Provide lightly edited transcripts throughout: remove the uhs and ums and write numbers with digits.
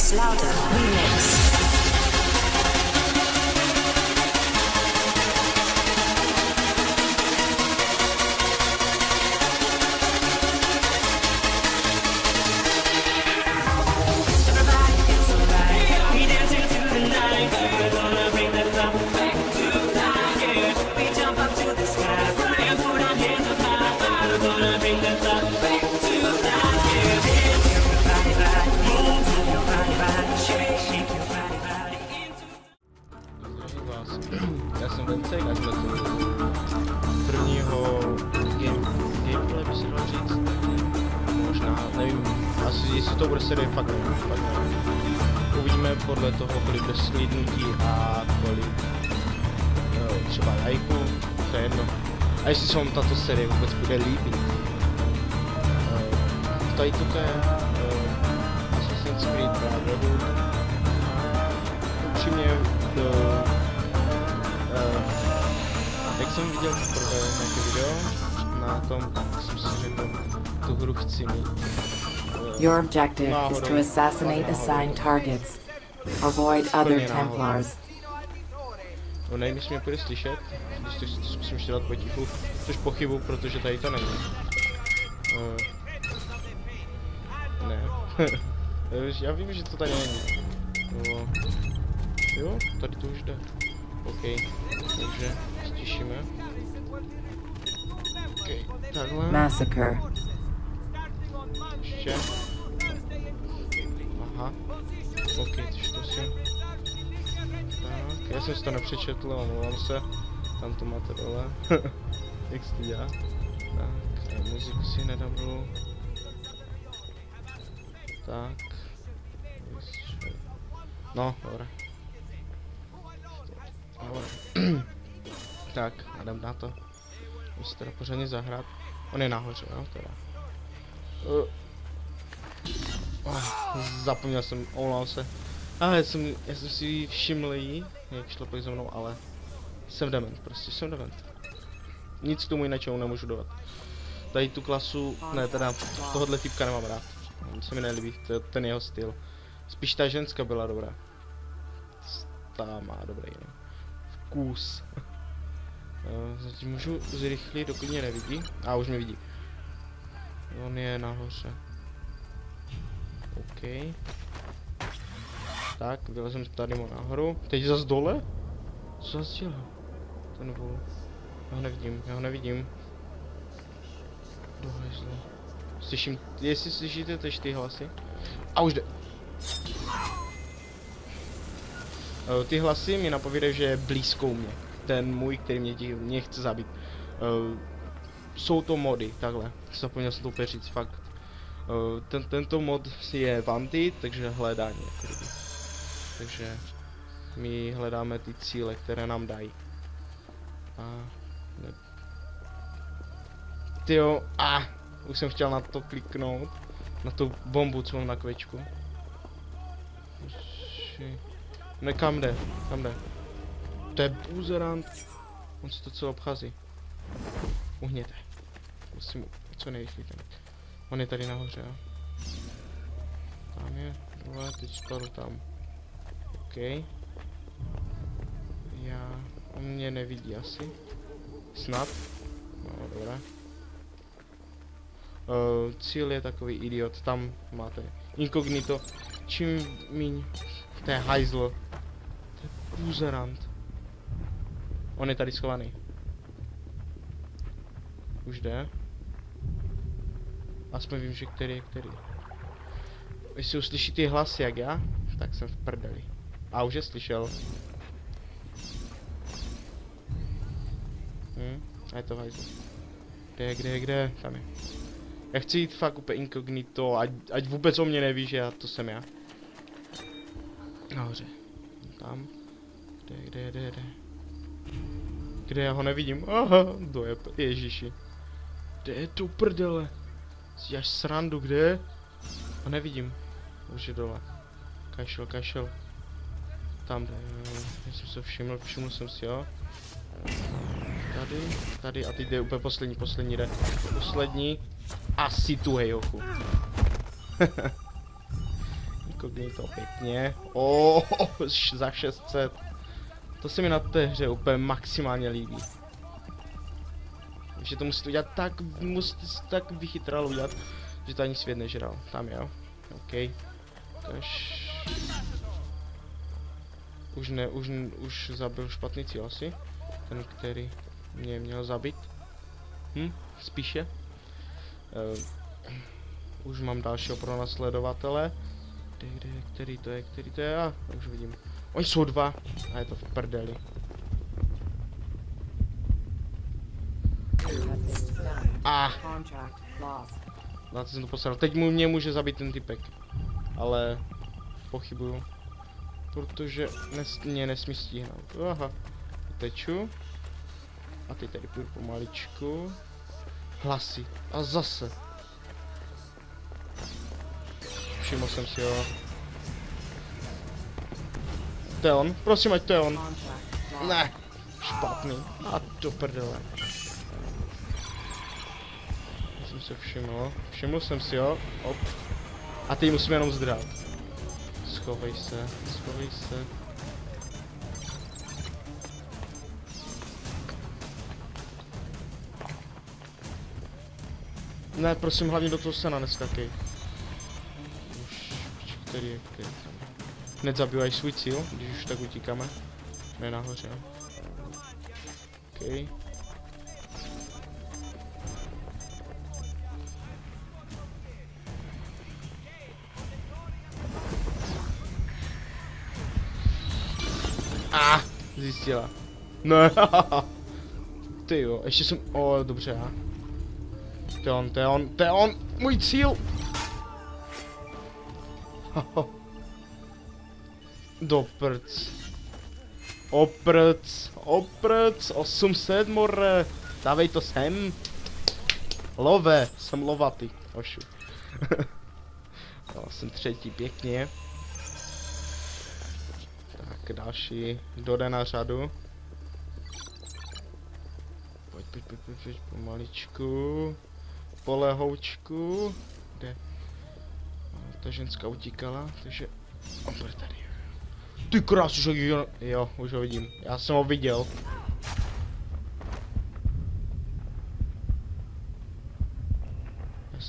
Slaughter Remix. Já jsem Vencek a jsme tu prvního gameplay, by se dalo říct. Možná, nevím, asi jestli to bude série, fakt nevím. Uvidíme podle toho, kolik bude slídnutí a kolik třeba lajků, to je jedno. A jestli se vám tato série vůbec bude líbit. Tady toto je Assassin's Creed Brotherhood. Upřímně, jak jsem viděl poprvé nějaké video, na tom jsem si řekl, tu hru chci mít. Your objective is to assassinate assigned targets. Avoid other Templars. No nevím, jestli mě bude slyšet, když to zkusím ještě dát potichu, což pochybu, protože tady to není. Ne. Já vím, že to tady není. Jo, tady to už jde. OK, takže stišíme. OK, takhle. Massacre. Ještě. Aha. OK, takže to si. Tak, já jsem si to nepřečetl, omlouvám se. Tam to máte dole. Jak se to dělá? Tak, muziku si nedám dolů. Tak. No, dobré. Tak, jdem na to. Musím teda pořádně zahrát. On je nahoře, jo, teda. Zapomněl jsem, omlouvám se. Ale já jsem si všiml jí, jak šlo pak za mnou, ale jsem dement, prostě jsem dement. Nic k tomu jiného nemůžu dodat. Tady tu klasu, ne teda, tohohle typka nemám rád. Se mi nelíbí, ten jeho styl. Spíš ta ženská byla dobrá. Ta má dobrý vkus. Zatím můžu zrychlit, dokud mě nevidí. A už mě vidí. On je nahoře. OK. Tak, vylezem tady mu nahoru. Teď zas dole? Co zase dělá? Ten vůl. Já ho nevidím. Dohezlo. Slyším, jestli slyšíte teď ty hlasy. A už jde. Ty hlasy mi napovídají, že je blízkou mě. Ten můj, který mě chce zabít. Jsou to mody, takhle. Zapomněl jsem to úplně říct, fakt. Tento mod je Wanted, takže hledání. Takže my hledáme ty cíle, které nám dají. Tyjo, už jsem chtěl na to kliknout. Na tu bombu, co mám na kvečku. Ne, kam jde? To je buzerant. On si to celé obchází. Uhněte. Musím co nejrychleji tam. On je tady nahoře, jo. Tam je, dole, teď spadl tam. OK. On mě nevidí asi. Snad. No, dobré. Cíl je takový idiot, tam máte inkognito. Čím míň, to je hajzlo. To je buzerant. On je tady schovaný. Už jde. Aspoň vím, že který je který. Jestli uslyší ty hlasy jak já, tak jsem v prdeli. A už je slyšel. A je to hajzlo. Kde? Tam je. Já chci jít fakt úplně inkognito, ať vůbec o mě neví, že to jsem já. Nahoře. Tam. Kde? Kde já ho nevidím? Aha, dojeb, ježiši. Kde je to prdele? Až srandu, kde? Ho nevidím. Už je dole. Kašel. Tam jde, já jsem se všiml jsem si, jo. Tady a teď jde úplně poslední jde. Poslední. Asi tu hejochu. inkognito, pěkně. Za 600. To se mi na té hře úplně maximálně líbí. Že to musíte udělat tak, musíte si tak vychytralo udělat, že to ani svět nežral. Tam jo. OK. Už zabil špatný cíl asi. Ten, který mě měl zabít. Spíše. Už mám dalšího pronásledovatele. Který to je? Já už vidím. Oni jsou dva. A je to v prdeli. Na to jsem to posral. Teď mě může zabít ten typek. Ale pochybuju. Protože mě nesmí stíhnout. Aha. Teču. A teď tady půjdu pomaličku. Hlasy. A zase. Všiml jsem si ho. To je on? Prosím, ať to je on. Ne. Špatný. A do prdele. Já jsem se všiml. Všiml jsem si ho. Op. A teď musím jenom zdrát. Schovej se. Schovej se. Ne, prosím, hlavně do toho sena neskakej. Už, který je tam. Hned zabývaj svůj cíl, když už tak utíkáme. Ne nahoře. OK. Zjistila. Ne, ty jo, ještě jsem, dobře, já. To je on, můj cíl! Do prc. Oprc, 800 more. Dávej to sem. Love, jsem lovatý, ošu. Jsem třetí, pěkně. Tak, další, dojde na řadu. Pojď, pomaličku. Polehoučku. Kde? Ta ženská utíkala, takže... On bude tady. Ty krás, už ho vidím. Jo, už ho vidím. Já jsem ho viděl. Já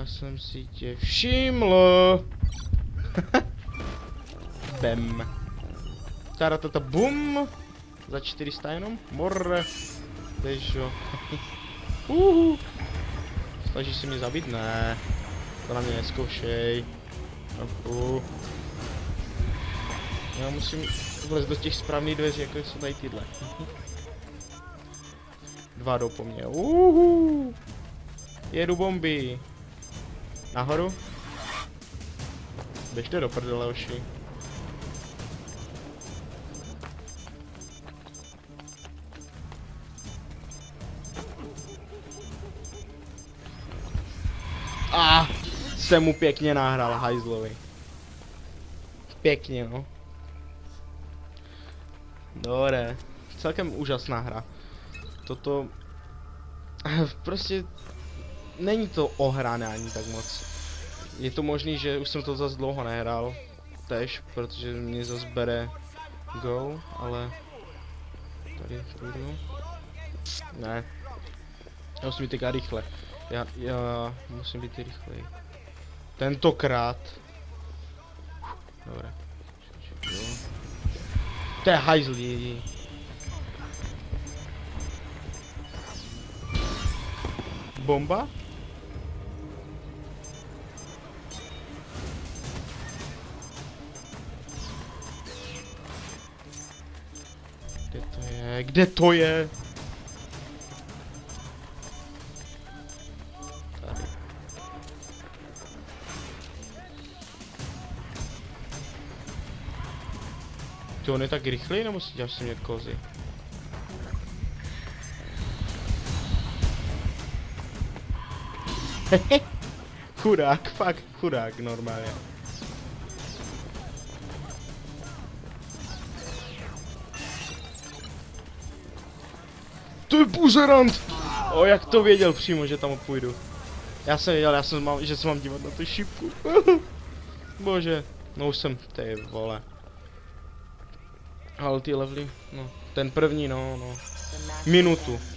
jsem si tě všiml. Bem. Taratata bum. Za 400 jenom. Morre. Težo. Snažíš se mě zabít? Ne. To na mě neskoušej. Já musím vlezt do těch správných dveří, jako jsou tady tyhle. 2 jdou po mně. Jedu bomby. Nahoru. Běžte do prdele, oši. Jsem mu pěkně nahrál, hajzlovi. Pěkně, no. Dobré. Celkem úžasná hra. Toto... Prostě... Není to ohrané ani tak moc. Je to možný, že už jsem to zase dlouho nehrál. Tež, protože mě zase bere go, ale... Tady půjdu. Ne. Já musím být teďka rychle. Já musím být rychlej. Tentokrát. Dobré. To je hajzl. Bomba? Kde to je? Tady. To on je tak rychlý, nebo si děláš se mě kozy? Chudák, fakt chudák normálně. To je buzerant! Jak to věděl přímo, že tam půjdu. Já jsem věděl, že se mám dívat na tu šipku. Bože. No už jsem, ty vole. Ale ty levely, no. Ten první, no.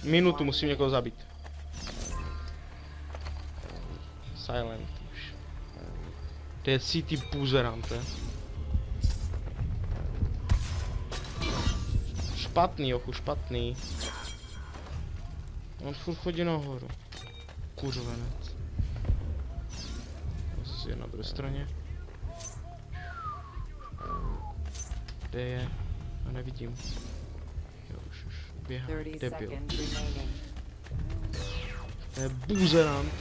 Minutu musím někoho zabít. Silent už. To je city buzerante. Špatný, ochu, špatný. On furt chodí nahoru. Kurvenec. Zase je na druhé straně. Kde je? A nevidím. Jo, už běhá. Debil. To je buzerant.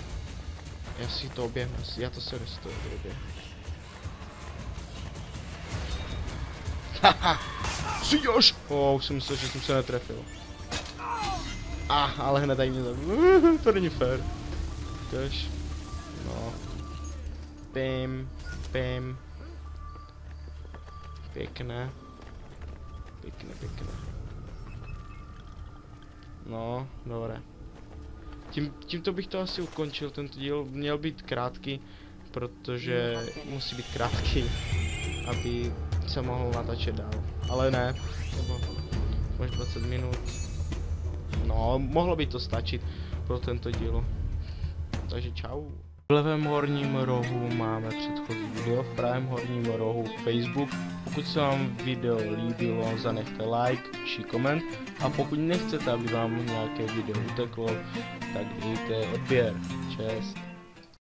Já si to oběhnu, já to se restuju, to oběhnu. Haha! Přijdeš! Už jsem myslel, že jsem se netrefil. Ale hned tady mě zabil. To není fér. Tož. No. Pim. Pěkné. No, dobré. Tímto bych to asi ukončil, tento díl měl být krátký, protože musí být krátký, aby se mohl natáčet dál. Ale ne, nebo možná 20 minut. No, mohlo by to stačit pro tento díl. Takže čau. V levém horním rohu máme předchozí video, v pravém horním rohu Facebook. Pokud se vám video líbilo, zanechte like či koment. A pokud nechcete, aby vám nějaké video uteklo, tak dejte odběr. Čest.